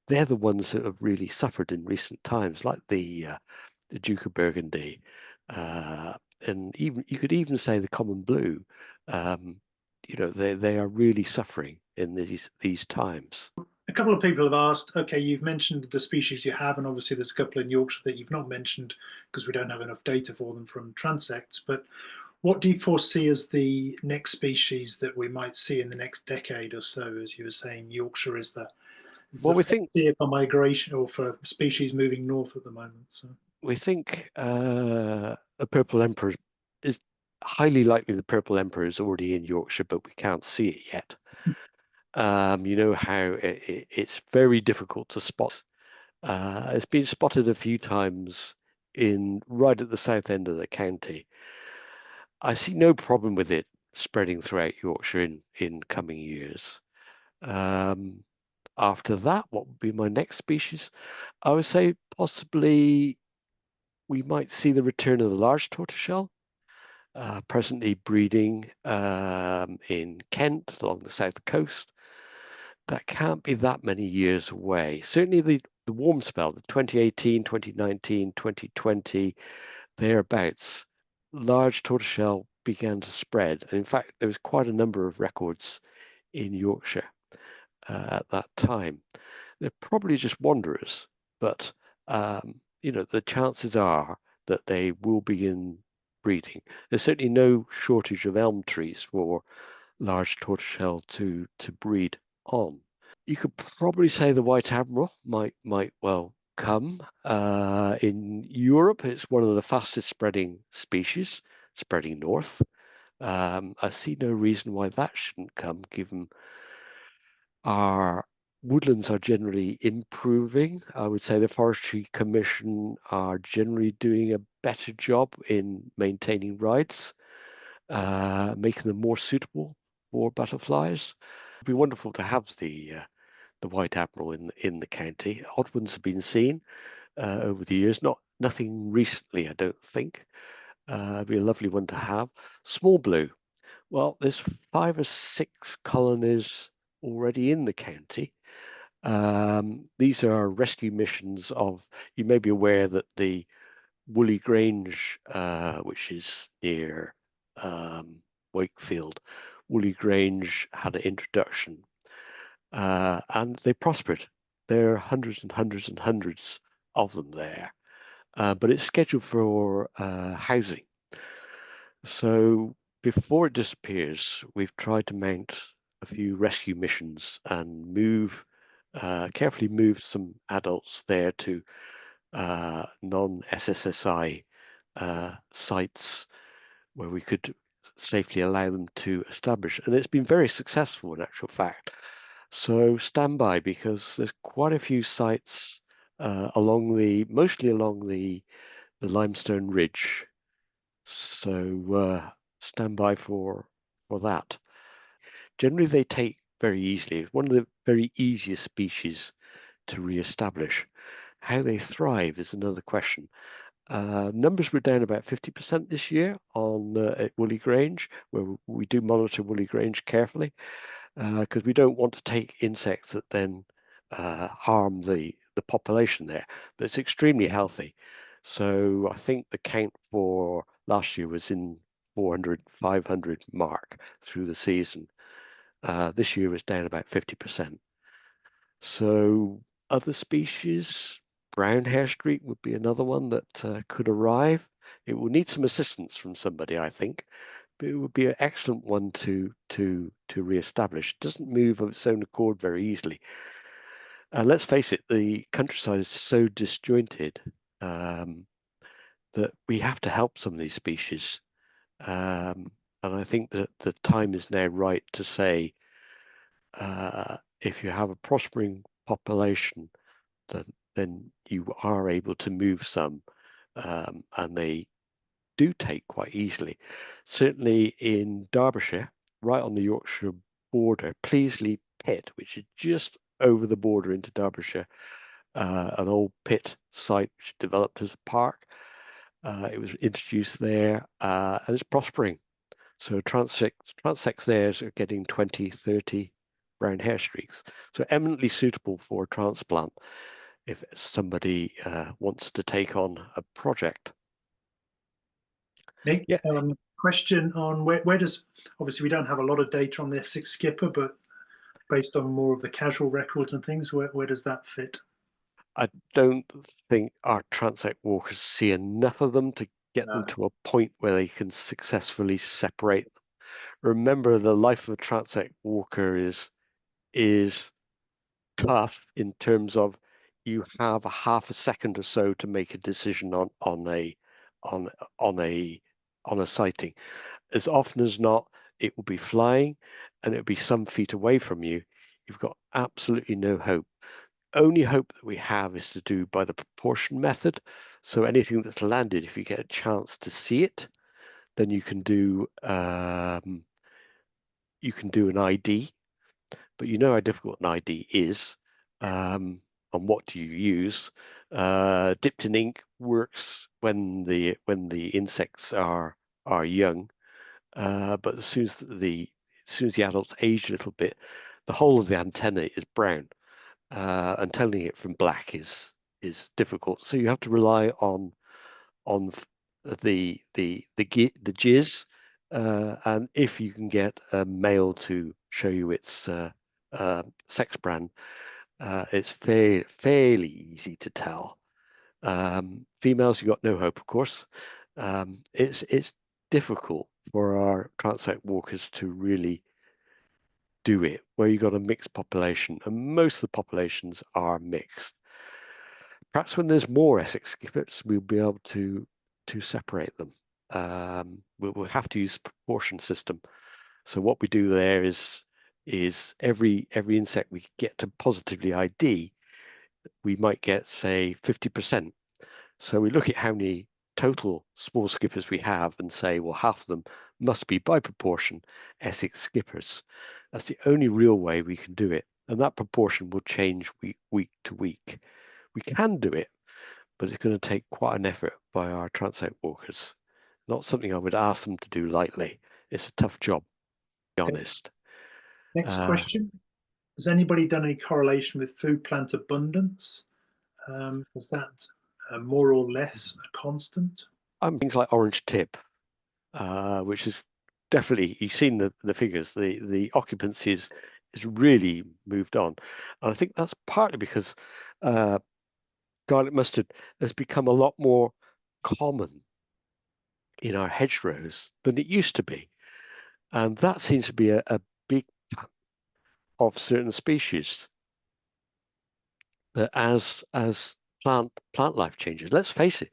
They're the ones that have really suffered in recent times, like the Duke of Burgundy, and even you could even say the common blue. They are really suffering in these times. A couple of people have asked, okay, you've mentioned the species you have, and obviously there's a couple in Yorkshire that you've not mentioned because we don't have enough data for them from transects, but what do you foresee as the next species that we might see in the next decade or so? As you were saying, Yorkshire is the Well, we think frontier for migration or for species moving north at the moment. So a purple emperor is highly likely. The purple emperor is already in Yorkshire, but we can't see it yet. You know how it's very difficult to spot. It's been spotted a few times right at the south end of the county. I see no problem with it spreading throughout Yorkshire in coming years. After that, what would be my next species? I would say possibly we might see the return of the large tortoiseshell, presently breeding in Kent along the south coast. That can't be that many years away. Certainly the warm spell, the 2018, 2019, 2020, thereabouts, large tortoiseshell began to spread. And in fact, there was quite a number of records in Yorkshire at that time. They're probably just wanderers, but the chances are that they will begin breeding. There's certainly no shortage of elm trees for large tortoiseshell to breed on. You could probably say the white admiral might well come. In Europe, it's one of the fastest spreading species, spreading north. I see no reason why that shouldn't come, given our woodlands are generally improving. I would say the Forestry Commission are generally doing a better job in maintaining rides, making them more suitable for butterflies. It'd be wonderful to have the white admiral in the county. Odd ones have been seen over the years, nothing recently, I don't think. It'd be a lovely one to have. Small blue. Well, there's 5 or 6 colonies already in the county. These are rescue missions you may be aware that the Woolly Grange, which is near Wakefield, Woolly Grange had an introduction. and they prospered. There are hundreds and hundreds and hundreds of them there, but it's scheduled for housing. So before it disappears, we've tried to mount a few rescue missions and carefully move some adults there to non-SSSI sites where we could safely allow them to establish. And it's been very successful in actual fact. So stand by, because there's quite a few sites mostly along the limestone ridge. So stand by for that. Generally, they take very easily. It's one of the very easiest species to re-establish. How they thrive is another question. Numbers were down about 50% this year at Woolly Grange, where we do monitor Woolly Grange carefully, because we don't want to take insects that then harm the population there. But it's extremely healthy. So I think the count for last year was in 400, 500 mark through the season. This year was down about 50%. So other species, brown hair streak would be another one that could arrive. It will need some assistance from somebody, I think, but it would be an excellent one to re-establish. It doesn't move of its own accord very easily. Let's face it, the countryside is so disjointed that we have to help some of these species. And I think that the time is now right to say, if you have a prospering population, then you are able to move some, and they do take quite easily. Certainly in Derbyshire, right on the Yorkshire border, Pleasley Pit, which is just over the border into Derbyshire, an old pit site which developed as a park. It was introduced there, and it's prospering. So transects there are getting 20, 30 brown hair streaks. So eminently suitable for transplant if somebody wants to take on a project. Nick, Yeah, question on where does, obviously we don't have a lot of data on the Essex skipper, but based on more of the casual records and things, where does that fit? I don't think our transect walkers see enough of them to get them to a point where they can successfully separate them. Remember, the life of a transect walker is tough in terms of you have a half a second or so to make a decision on a sighting. As often as not, it will be flying and it'll be some feet away from you. You've got absolutely no hope. Only hope that we have is to do by the proportion method. So anything that's landed, if you get a chance to see it, then you can do an ID. But you know how difficult an ID is. And what do you use? Dipped in ink works when the insects are young, but as soon as the adults age a little bit, the whole of the antenna is brown, and telling it from black is difficult. So you have to rely on the jizz, and if you can get a male to show you its sex brand, it's fairly easy to tell. Females, you got no hope, of course. It's difficult for our transect walkers to really do it, where you got a mixed population, and most of the populations are mixed. Perhaps when there's more Essex skippers, we'll be able to separate them. We'll have to use a proportion system. So what we do there is every insect we get to positively ID, we might get, say, 50%. So we look at how many total small skippers we have and say, well, half of them must be by proportion Essex skippers. That's the only real way we can do it. And that proportion will change week to week. We can do it, but it's going to take quite an effort by our transect walkers. Not something I would ask them to do lightly. It's a tough job, to be honest. Next question. Has anybody done any correlation with food plant abundance? Is that more or less a constant? Things like orange tip, which is definitely, you've seen the figures, the occupancy it's really moved on. And I think that's partly because garlic mustard has become a lot more common in our hedgerows than it used to be. And that seems to be a big part of certain species. That as plant life changes, let's face it,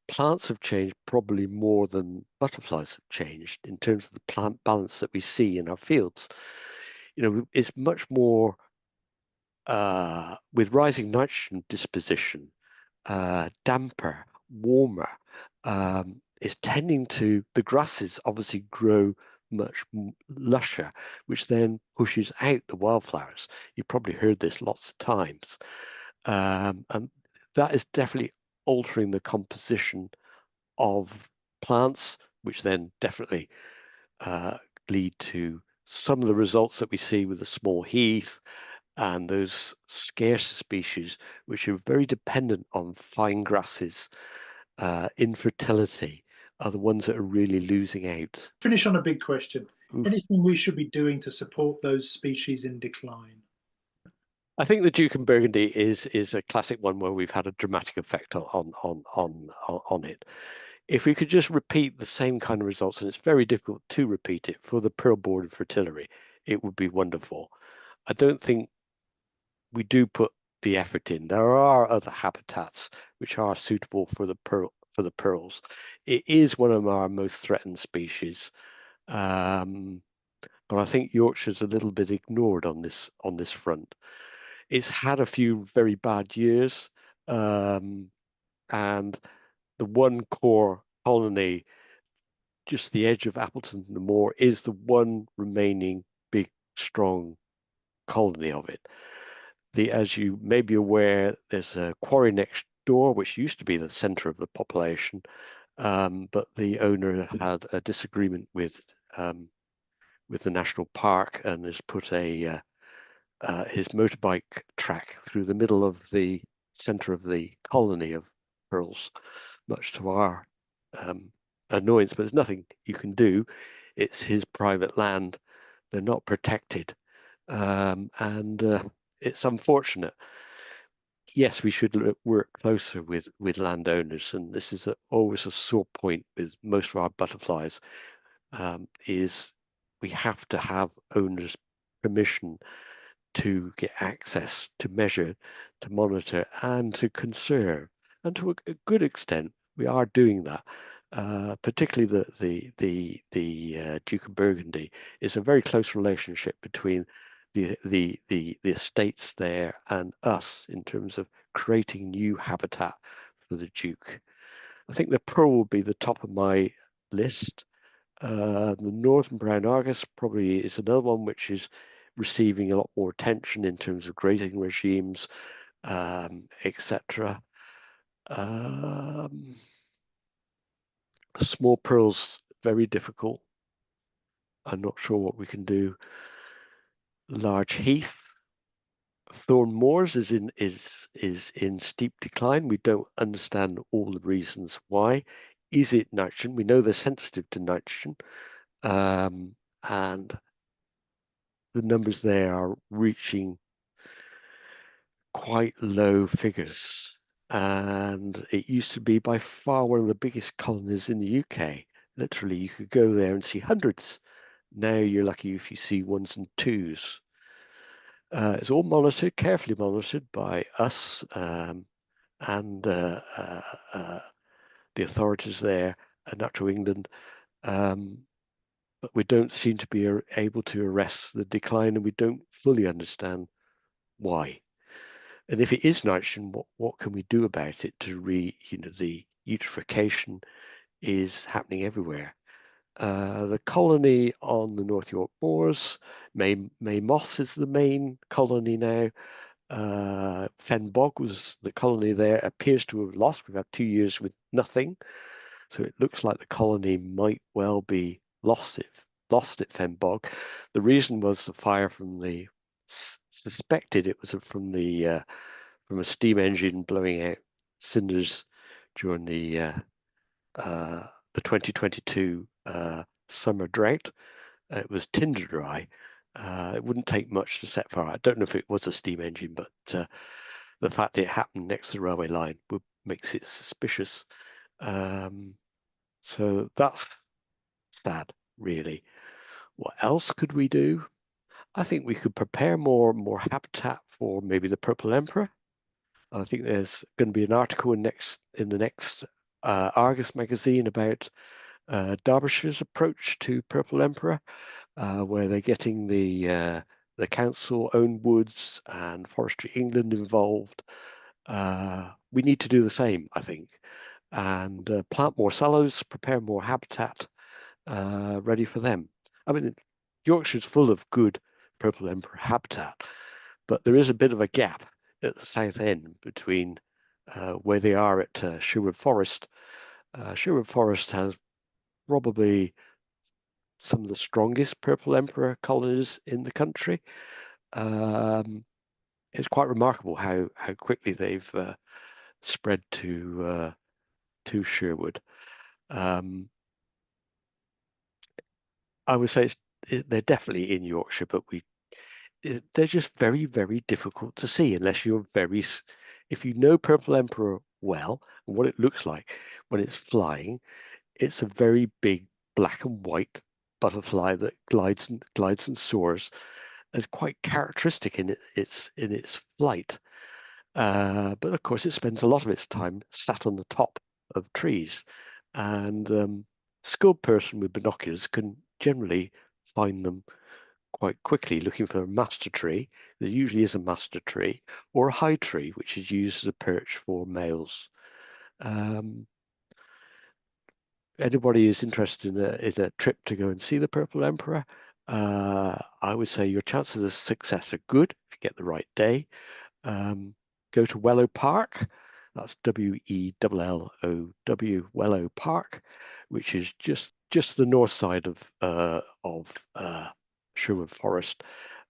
plants have changed probably more than butterflies have changed in terms of the plant balance that we see in our fields. It's much more with rising nitrogen disposition, damper, warmer. It's tending to, the grasses obviously grow much lusher, which then pushes out the wildflowers. You've probably heard this lots of times. And that is definitely altering the composition of plants, which then definitely lead to some of the results that we see with the small heath and those scarce species, which are very dependent on fine grasses. Infertility are the ones that are really losing out. Finish on a big question. Oof. Anything we should be doing to support those species in decline? I think the Duke and Burgundy is a classic one where we've had a dramatic effect on it. If we could just repeat the same kind of results, and it's very difficult to repeat it for the pearl bordered fritillary, it would be wonderful. I don't think we do put the effort in. There are other habitats which are suitable for the pearls. It is one of our most threatened species, but I think Yorkshire's a little bit ignored on this front. It's had a few very bad years, and the one core colony, just the edge of Appleton and the Moor, is the one remaining big, strong colony of it. As you may be aware, there's a quarry next door, which used to be the centre of the population, but the owner had a disagreement with the national park and has put his motorbike track through the middle of the centre of the colony of pearls, much to our annoyance. But there's nothing you can do. It's his private land. They're not protected, and it's unfortunate. Yes, we should work closer with landowners, and this is always a sore point with most of our butterflies. Is we have to have owners' permission to get access, to measure, to monitor, and to conserve. And to a good extent, we are doing that. Particularly the Duke of Burgundy is a very close relationship between the estates there and us in terms of creating new habitat for the Duke. I think the pearl will be the top of my list. The northern brown argus probably is another one which is receiving a lot more attention in terms of grazing regimes, etc. Small pearls, very difficult. I'm not sure what we can do. Large heath, thorn moors is in steep decline. We don't understand all the reasons why. Is it nitrogen? We know they're sensitive to nitrogen, and the numbers there are reaching quite low figures. And it used to be by far one of the biggest colonies in the UK. Literally, you could go there and see hundreds. Now you're lucky if you see ones and twos. It's all monitored, carefully monitored by us and the authorities there at Natural England. But we don't seem to be able to arrest the decline, and we don't fully understand why. And if it is nitrogen, what can we do about it to the eutrophication is happening everywhere. The colony on the North York moors, May moss is the main colony now. Fen bog was the colony there, appears to have lost. We've had 2 years with nothing. So it looks like the colony might well be lost at Fen bog. The reason was the fire from suspected it was from a steam engine blowing out cinders during the 2022 summer drought. It was tinder dry, It wouldn't take much to set fire. I don't know if it was a steam engine, but the fact that it happened next to the railway line makes it suspicious. So that's sad, really. What else could we do? I think we could prepare more habitat for maybe the Purple Emperor. I think there's going to be an article in the next Argus magazine about Derbyshire's approach to Purple Emperor, where they're getting the council-owned woods and Forestry England involved. We need to do the same, I think, and plant more sallows, prepare more habitat ready for them. I mean, Yorkshire's full of good Purple Emperor habitat, but there is a bit of a gap at the south end between where they are at Sherwood Forest. Sherwood Forest has probably some of the strongest Purple Emperor colonies in the country. It's quite remarkable how quickly they've spread to Sherwood. I would say they're definitely in Yorkshire, but they're just very, very difficult to see unless you're if you know Purple Emperor well and what it looks like when it's flying. It's a very big black and white butterfly that glides and soars. It's quite characteristic in its flight. But of course, it spends a lot of its time sat on the top of trees, and skilled person with binoculars can generally find them quite quickly, looking for a master tree. There usually is a master tree or a high tree, which is used as a perch for males. Anybody is interested in a trip to go and see the Purple Emperor, I would say your chances of success are good if you get the right day. Go to Wellow Park. That's Wellow, Wellow Park, which is just the north side of Sherwood Forest.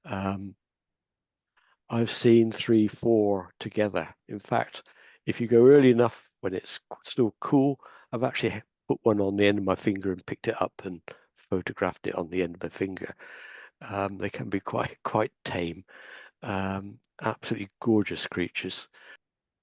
I've seen 3, 4 together. In fact, if you go early enough when it's still cool, I've actually put one on the end of my finger and picked it up and photographed it on the end of my finger. They can be quite tame. Absolutely gorgeous creatures.